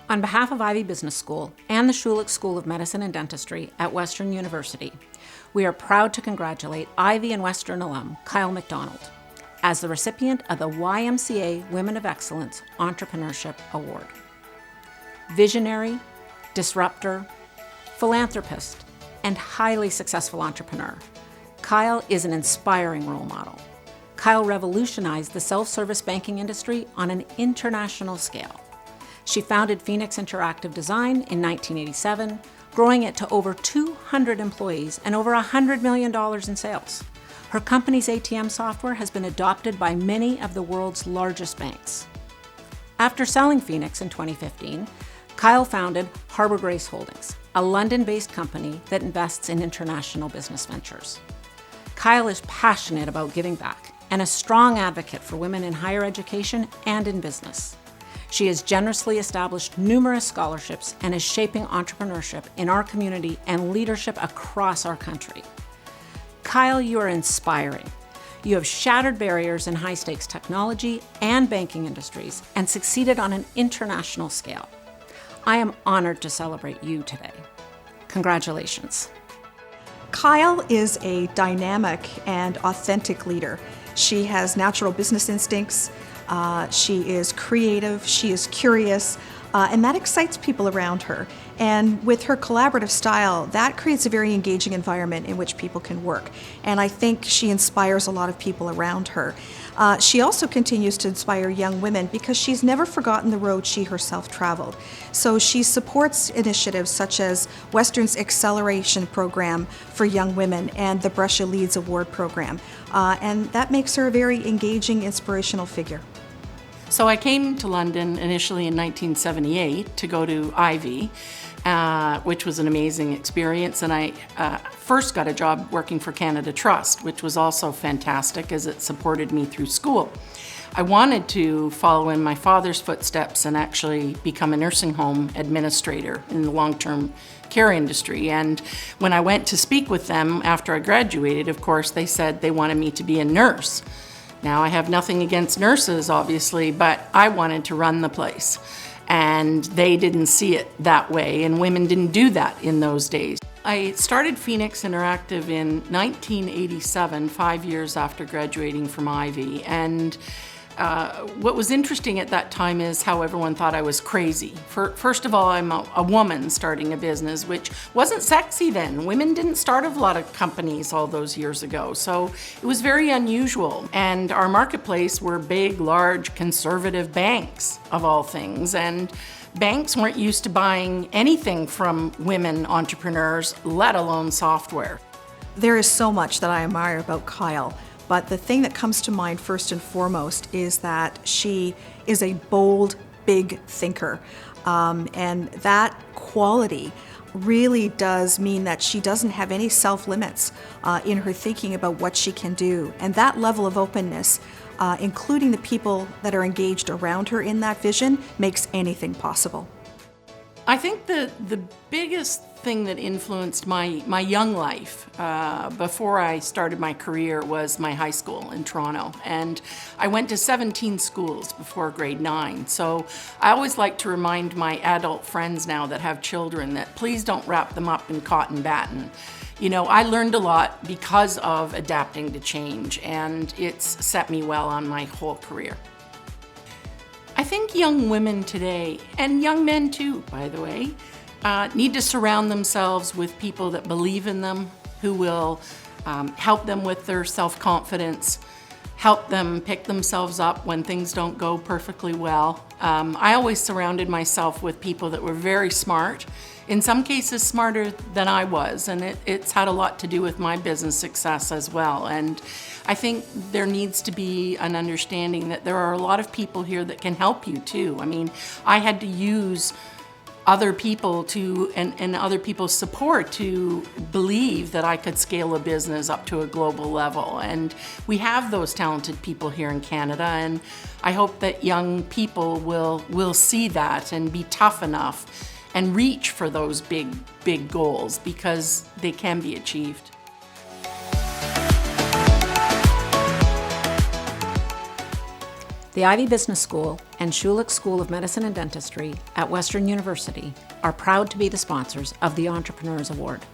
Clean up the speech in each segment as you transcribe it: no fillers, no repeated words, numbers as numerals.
On behalf of Ivey Business School and the Schulich School of Medicine and Dentistry at Western University, we are proud to congratulate Ivey and Western alum Kyle MacDonald as the recipient of the YMCA Women of Excellence Entrepreneurship Award. Visionary, disruptor, philanthropist, and highly successful entrepreneur, Kyle is an inspiring role model. Kyle revolutionized the self-service banking industry on an international scale. She founded Phoenix Interactive Design in 1987, growing it to over 200 employees and over $100 million in sales. Her company's ATM software has been adopted by many of the world's largest banks. After selling Phoenix in 2015, Kyle founded Harbor Grace Holdings, a London-based company that invests in international business ventures. Kyle is passionate about giving back and a strong advocate for women in higher education and in business. She has generously established numerous scholarships and is shaping entrepreneurship in our community and leadership across our country. Kyle, you are inspiring. You have shattered barriers in high-stakes technology and banking industries and succeeded on an international scale. I am honored to celebrate you today. Congratulations. Kyle is a dynamic and authentic leader. She has natural business instincts. She is creative, she is curious, and that excites people around her. And with her collaborative style, that creates a very engaging environment in which people can work. And I think she inspires a lot of people around her. She also continues to inspire young women because she's never forgotten the road she herself traveled. So she supports initiatives such as Western's Acceleration Program for young women and the Brescia Leads Award Program. And that makes her a very engaging, inspirational figure. So I came to London initially in 1978 to go to Ivey, which was an amazing experience. And I first got a job working for Canada Trust, which was also fantastic as it supported me through school. I wanted to follow in my father's footsteps and actually become a nursing home administrator in the long-term care industry. And when I went to speak with them after I graduated, of course, they said they wanted me to be a nurse. Now, I have nothing against nurses, obviously, but I wanted to run the place. And they didn't see it that way, and women didn't do that in those days. I started Phoenix Interactive in 1987, 5 years after graduating from Ivey. And what was interesting at that time is how everyone thought I was crazy. First of all, I'm a woman starting a business, which wasn't sexy then. Women didn't start a lot of companies all those years ago, so it was very unusual. And our marketplace were big, large, conservative banks, of all things. And banks weren't used to buying anything from women entrepreneurs, let alone software. There is so much that I admire about Kyle. But the thing that comes to mind first and foremost is that she is a bold, big thinker. And that quality really does mean that she doesn't have any self-limits in her thinking about what she can do. And that level of openness, including the people that are engaged around her in that vision, makes anything possible. I think the biggest thing that influenced my young life before I started my career was my high school in Toronto. And I went to 17 schools before grade 9. So I always like to remind my adult friends now that have children that please don't wrap them up in cotton batting. You know, I learned a lot because of adapting to change, and it's set me well on my whole career. I think young women today, and young men too, by the way, need to surround themselves with people that believe in them, who will help them with their self-confidence, help them pick themselves up when things don't go perfectly well. I always surrounded myself with people that were very smart, in some cases smarter than I was, and it's had a lot to do with my business success as well. And I think there needs to be an understanding that there are a lot of people here that can help you too. I mean, I had to use other people and other people's support to believe that I could scale a business up to a global level. And we have those talented people here in Canada, and I hope that young people will see that and be tough enough and reach for those big goals, because they can be achieved. The Ivey Business School and Schulich School of Medicine and Dentistry at Western University are proud to be the sponsors of the Entrepreneurs Award.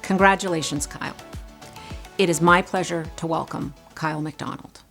Congratulations, Kyle. It is my pleasure to welcome Kyle MacDonald.